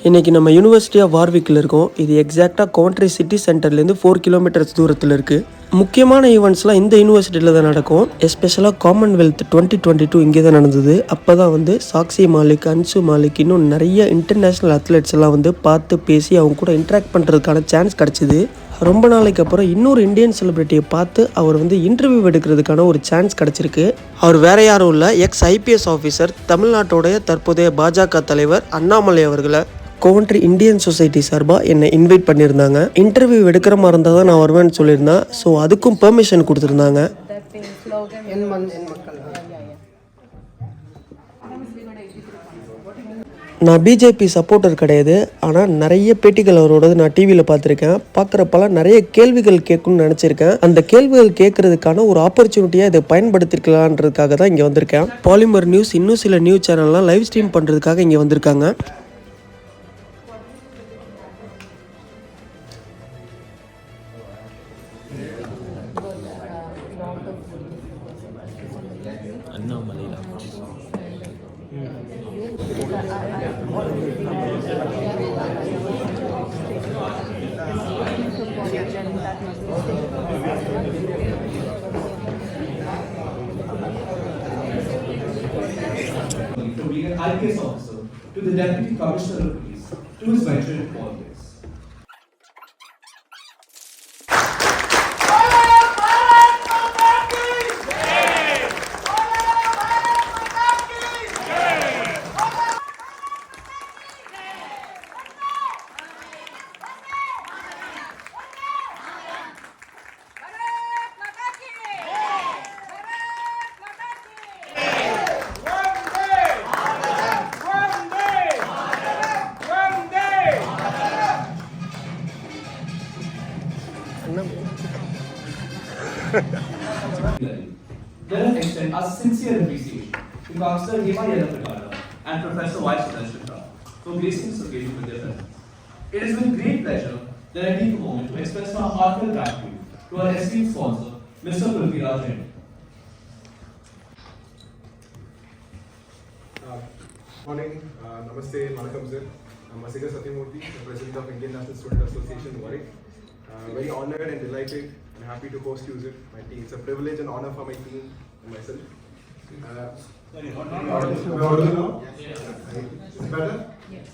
இன்றைக்கி நம்ம university of வார்விக்கில் இருக்கோம். இது எக்ஸாக்டாக கவுண்ட்ரி சிட்டி சென்டர்லேருந்து 4 கிலோமீட்டர்ஸ் தூரத்தில் இருக்குது. முக்கியமான ஈவெண்ட்ஸ்லாம் இந்த யூனிவர்சிட்டியில் தான் நடக்கும். எஸ்பெஷலாக காமன்வெல்த் 2022 இங்கே தான் நடந்தது. அப்போ தான் சாக்ஷி மாலிக், அன்சு மாலிக், இன்னும் நிறைய இன்டர்நேஷ்னல் அத்லெட்ஸ் எல்லாம் பார்த்து பேசி அவங்க கூட இன்ட்ராக்ட் பண்ணுறதுக்கான சான்ஸ் கிடச்சிது. ரொம்ப நாளைக்கு அப்புறம் இன்னொரு இந்தியன் செலிபிரிட்டியை பார்த்து அவர் இன்டர்வியூ எடுக்கிறதுக்கான ஒரு சான்ஸ் கிடச்சிருக்கு. அவர் வேற யாரும் இல்லை, IPS ஆஃபீஸர், தமிழ்நாட்டோடைய தற்போதைய பாஜக தலைவர் அண்ணாமலை அவர்களை கோவன்ட்ரி இந்தியன் சொசைட்டி சார்பாக என்னை இன்வைட் பண்ணியிருந்தாங்க. இன்டர்வியூ எடுக்கிற மாதிரி இருந்தால் தான் நான் வருவேன்னு சொல்லியிருந்தேன். ஸோ அதுக்கும் பெர்மிஷன் கொடுத்துருந்தாங்க. நான் பிஜேபி சப்போர்ட்டர் கிடையாது, ஆனால் நிறைய பேட்டிகள் அவரோட நான் டிவியில் பார்த்துருக்கேன். பார்க்குறப்பெல்லாம் நிறைய கேள்விகள் கேட்கணும்னு நினச்சிருக்கேன். அந்த கேள்விகள் கேட்கறதுக்கான ஒரு ஆப்பர்ச்சுனிட்டியாக இதை பயன்படுத்திருக்கலான்றதுக்காக தான் இங்கே வந்திருக்கேன். பாலிமர் நியூஸ் இன்னும் சில நியூஸ் சேனல்லாம் லைவ் ஸ்ட்ரீம் பண்ணுறதுக்காக இங்கே வந்திருக்காங்க. From being an IPS officer to the Deputy Commissioner of Police to his venture in politics. Let us extend our sincere appreciation to Councillor Hema and Professor Y20 for gracing this occasion with their presence. It is with great pleasure that I take a moment to express my heartfelt gratitude to our esteemed sponsor, Mr. Prithviraj. Morning, Namaste, Vanakkam sir. I'm Masika Satyamurthy, the President of Indian National Student Association, Warwick. Very honored and delighted and happy to host you, sir. My team. It's a privilege and honor for my team and myself. Is better? Yes.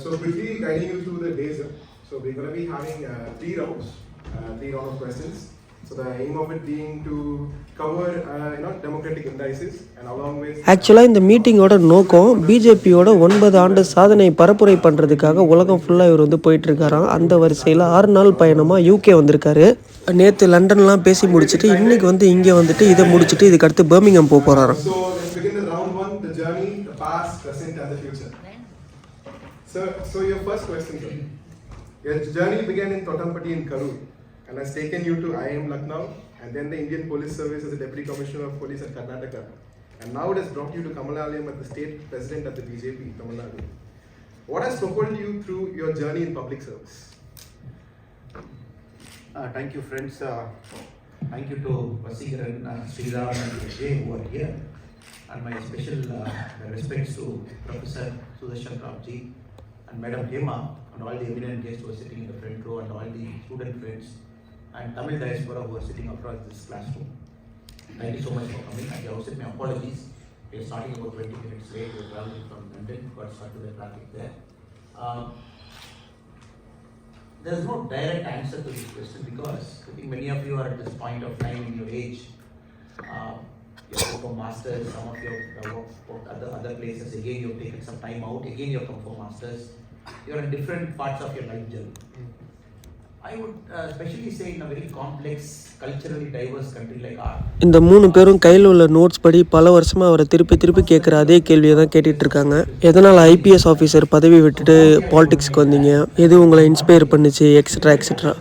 So quickly guiding you through the day, sir. So we're going to be having 3 rounds of questions. So the aim of it being to cover democratic indices and along with ஆக்சுவலாக இந்த மீட்டிங்கோட நோக்கம் பிஜேபியோட 9 ஆண்டு சாதனை பரப்புரை பண்ணுறதுக்காக உலகம் ஃபுல்லாக இவர் போயிட்டுருக்காராம். அந்த வரிசையில் 6 நாள் பயணமாக UK வந்திருக்காரு. நேற்று லண்டன்லாம் பேசி முடிச்சுட்டு இன்னைக்கு இங்கே இதை முடிச்சுட்டு இதுக்கு அடுத்து பர்மிங்ஹாம் போக போகிறாராம். So let's begin the round 1, the journey, the past, present and the future. So your first question, sir. Your journey began in Totampati in Karur and has taken you to IIM Lucknow and then the Indian Police Service as a Deputy Commissioner of Police at Karnataka. And now it has brought you to Annamalai as the State President of the BJP, Tamil Nadu. What has propelled you through your journey in public service? Thank you, friends. Thank you to Vasigaran, Sriram and Vijay who are here. And my special respects to Professor Sudarshan Ramji and Madam Hema and all the eminent guests who are sitting in the front row and all the student friends and Tamil diaspora who are sitting across this classroom. Thank you so much for coming. At the outset, my apologies. We are starting about 20 minutes late. We are traveling from London. Got stuck to the traffic there. There is no direct answer to this question because I think many of you are at this point of time in your age. You have come for masters. Some of you have worked other places. Again, you have taken some time out. Again, you have come for masters. You are in different parts of your life journey. I would especially say in a very complex, culturally diverse country like ours. இந்த 3 பேரும் கையில் உள்ள notes படி பல வருஷமாக அவரை திருப்பி திருப்பி கேட்குற அதே கேள்வியை தான் கேட்டுட்டு இருக்காங்க. எதனால் IPS ஆஃபீஸர் பதவி விட்டுட்டு பாலிடிக்ஸ்க்கு வந்தீங்க, எது உங்களை இன்ஸ்பயர் பண்ணுச்சு, எக்ஸட்ரா எக்ஸட்ரா.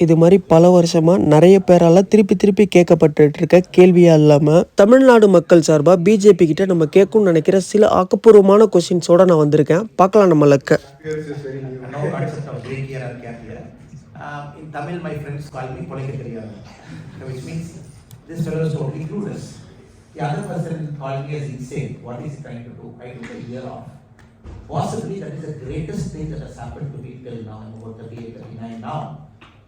இது மாதிரி பல வருஷமாக நிறைய பேரால் திருப்பி திருப்பி கேட்கப்பட்டு இருக்க கேள்வியாக இல்லாமல் தமிழ்நாடு மக்கள் சார்பாக BJP கிட்ட நம்ம கேட்கணும்னு நினைக்கிற சில ஆக்கப்பூர்வமான கொஸ்டின்ஸோட நான் வந்திருக்கேன். பார்க்கலாம் நம்ம லக்க. In Tamil, my friends call me Polikathiriya, which means this fellow is totally clueless. The other person called me as insane. What is he trying to do? I took a year off. Possibly that is the greatest thing that has happened to me till now. I'm about 38, 39 now.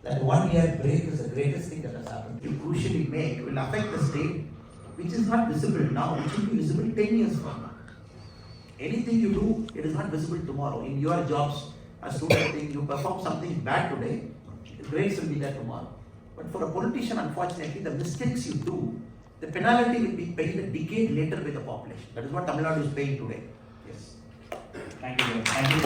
That 1 year break is the greatest thing that has happened. You crucially make will affect the state which is not visible now, which will be visible 10 years from now. Anything you do, it is not visible tomorrow. In your jobs, a student thing, you perform something bad today, the grades will be there tomorrow. But for a politician, unfortunately, the mistakes you do, the penalty will be paid a decade later by the population. That is what Tamil Nadu is paying today. Yes. Thank you. Thank you.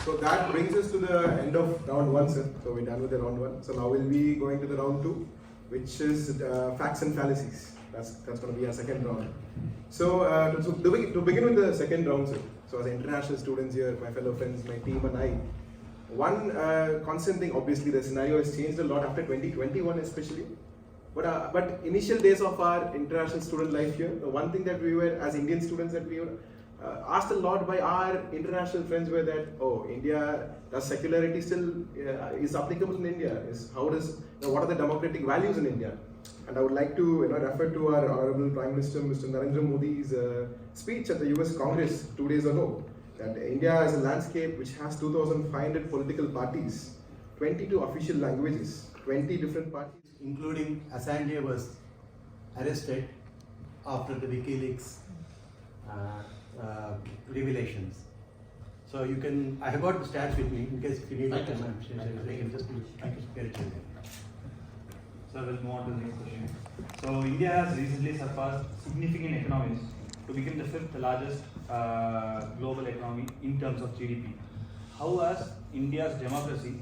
So that brings us to the end of round 1, sir. So we're done with the round 1. So now we'll be going to the round 2, which is facts and fallacies. That's going to be our second round. So to begin with the second round, sir. So as international students here, my fellow friends, my team and I, one constant thing, obviously the scenario has changed a lot after 2021 especially. But initial days of our international student life here, the one thing that we were, as Indian students, that we were asked a lot by our international friends were that, oh, India, does secularity still is applicable in India? What are the democratic values in India? And I would like to refer to our Honorable Prime Minister, Mr. Narendra Modi's speech at the US Congress 2 days ago, that India is a landscape which has 2,500 political parties, 22 official languages, 20 different parties. Including Assange was arrested after the WikiLeaks revelations. So you can, I have got the stats with me in case if you need it, I can just get it to you. So we'll move on to the next question. So India has recently surpassed significant economies to become the 5th largest global economy in terms of GDP. How has India's democracy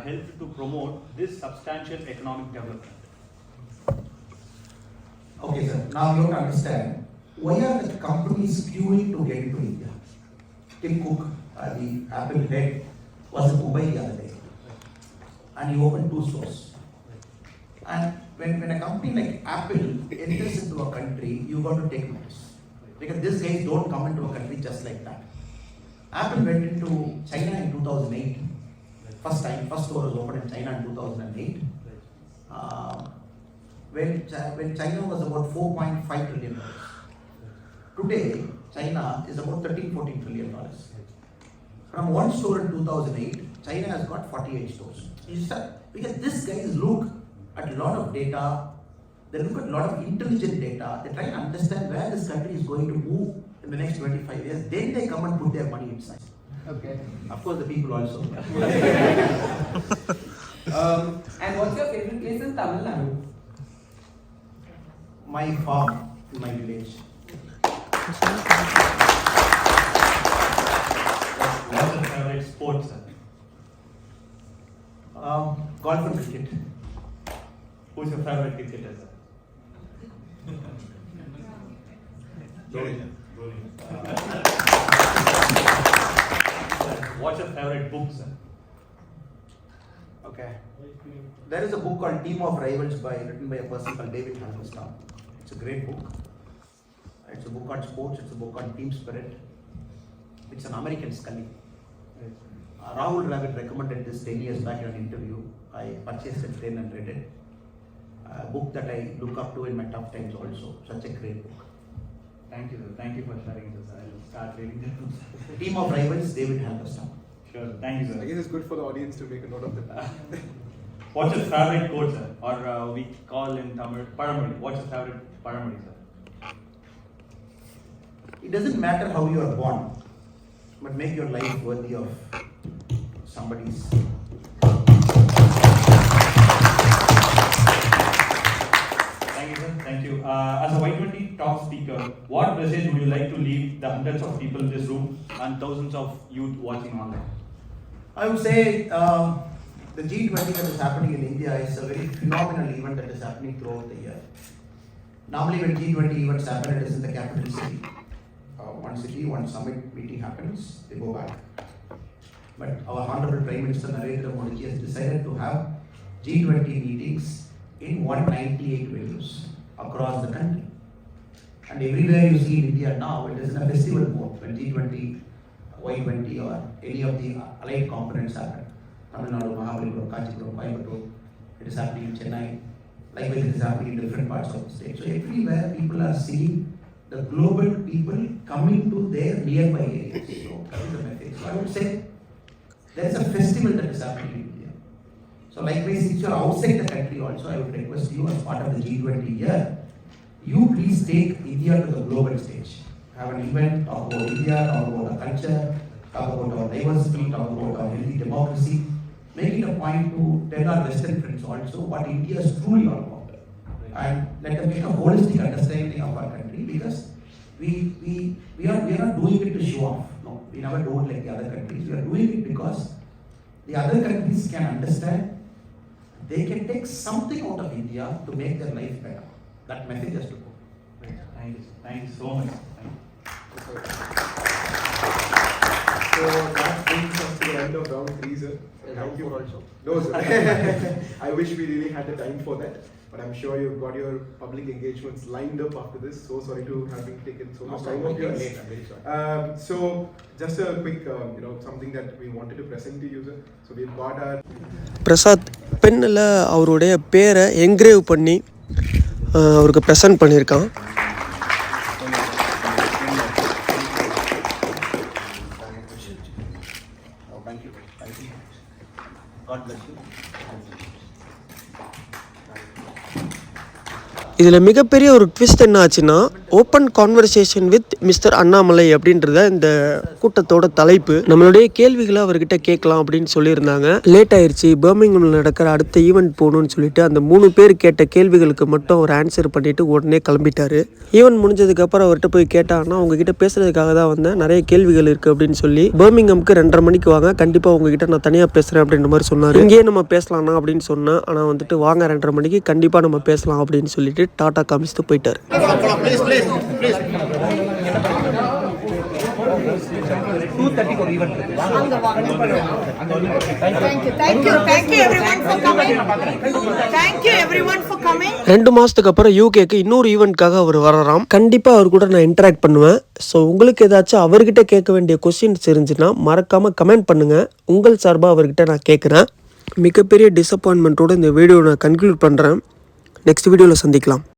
helped to promote this substantial economic development? Okay, sir. Now you have to understand, why are the companies queuing to get into India? Tim Cook, the Apple head, was in Dubai the other day, and he opened 2 stores. And when a company like Apple enters into a country, you got to take notice, because these guys don't come into a country just like that. Apple went into China in 2008. First store was opened in China in 2008. When China was about $4.5 trillion. Today, China is about $13-14 trillion. From 1 store in 2008, China has got 48 stores. Because these guys look at a lot of data, they look at a lot of intelligent data, they try and understand where this country is going to move in the next 25 years, then they come and put their money inside. Okay. Of course, the people also. And what's your favorite place in Tamil Nadu? My farm in my village. What's your favorite sport, sir? Golf and cricket. Who's your favorite cricketer, sir? What's your favorite book, sir? Okay. There is a book called Team of Rivals written by a person called David Halberstam. It's a great book. It's a book on sports, it's a book on team spirit. It's an American Scully. Rahul Dravid recommended this 10 years back in an interview. I purchased it then and read it. A book that I look up to in my tough times also. Such a great book. Thank you, sir. Thank you for sharing this. I'll start reading them. Team of Rivals, David Halberstam. Sure. Thank you, I sir. guess it's good for the audience to make a note of that. What's your favorite quote, sir? Or we call in Tamil Paramodi. What's your favorite Paramodi, sir? It doesn't matter how you are born, but make your life worthy of somebody's. Thank you. As a Y20 Talks speaker, what message would you like to leave the hundreds of people in this room and thousands of youth watching online? I would say the G20 that is happening in India is a very phenomenal event that is happening throughout the year. Normally when G20 events happen, it is in the capital city. One city, one summit meeting happens, they go back. But our Honorable Prime Minister Narendra Modi has decided to have G20 meetings in 198 venues across the country. And everywhere you see in India now, it is in a festival mode when G20, Y20 or any of the allied components happen. Tamil Nadu, Mahabalipuram, Kanchipuram, Coimbatore, it is happening in Chennai. Likewise, it is happening in different parts of the state. So everywhere people are seeing the global people coming to their nearby areas. So that is the message. So I would say there is a festival that is happening in India. So likewise, if you are outside the country also, I would request you as part of the G20 year, you please take India to the global stage. Have an event, talk about India, talk about our culture, talk about our diversity, talk about our healthy democracy. Make it a point to tell our Western friends also what India is truly all about. And let them make a holistic understanding of our country, because we are not doing it to show off. No, we never do it like the other countries. We are doing it because the other countries can understand they can take something out of India to make their life better. That message has to go. Thank you so much. Thank you. So that brings us to the end of round 3, sir. Thank you also. No, sir. I wish we really had the time for that. But I'm sure you've got your public engagements lined up after this. So sorry to have been taken so much time of yours. I'm very sorry. So just a quick, something that we wanted to present to you, sir. So we've got our Prasad பெண்ணில் அவருடைய பேரை engrave பண்ணி அவருக்கு present பண்ணியிருக்கான். Thank you. God bless you. இதில் மிகப்பெரிய ஒரு twist என்ன ஆச்சுன்னா, open conversation with mister Annamalai அப்படின்றத இந்த கூட்டத்தோட தலைப்பு. நம்மளுடைய கேள்விகளை அவர்கிட்ட கேட்கலாம் அப்படின்னு சொல்லியிருந்தாங்க. லேட் ஆயிடுச்சு, பர்மிங்ஹாமில் நடக்கிற அடுத்த ஈவெண்ட் போகணும்னு சொல்லிட்டு அந்த 3 பேர் கேட்ட கேள்விகளுக்கு மட்டும் அவர் ஆன்சர் பண்ணிட்டு உடனே கிளம்பிட்டாரு. ஈவெண்ட் முடிஞ்சதுக்கப்புறம் அவர்கிட்ட போய் கேட்டாங்கன்னா, உங்ககிட்ட பேசுறதுக்காக தான் வந்தேன், நிறைய கேள்விகள் இருக்குது அப்படின்னு சொல்லி, பர்மிங்ஹாமுக்கு 2:30 மணிக்கு வாங்க, கண்டிப்பாக உங்ககிட்ட நான் தனியாக பேசுகிறேன் அப்படின்ற மாதிரி சொன்னார். இங்கேயே நம்ம பேசலாம்னா அப்படின்னு சொன்னேன். ஆனால் வந்துட்டு வாங்க 2:30 மணிக்கு கண்டிப்பாக நம்ம பேசலாம் அப்படின்னு சொல்லிட்டு டாடா காமிச்சிட்டு போயிட்டார். ரெண்டு மாசத்துக்கு அப்புறம் யூகேக்கு இன்னொரு ஈவெண்ட்காக அவர் வரலாம். கண்டிப்பா அவர் கூட நான் இன்டராக்ட் பண்ணுவேன். ஸோ உங்களுக்கு ஏதாச்சும் அவர்கிட்ட கேட்க வேண்டிய கொஸ்டின்ஸ் இருந்துச்சுன்னா மறக்காம கமெண்ட் பண்ணுங்க. உங்கள் சார்பாக அவர்கிட்ட நான் கேட்குறேன். மிகப்பெரிய டிசப்பாயின்மெண்ட்டோட இந்த வீடியோ நான் கன்க்ளூட் பண்ணுறேன். நெக்ஸ்ட் வீடியோவில் சந்திக்கலாம்.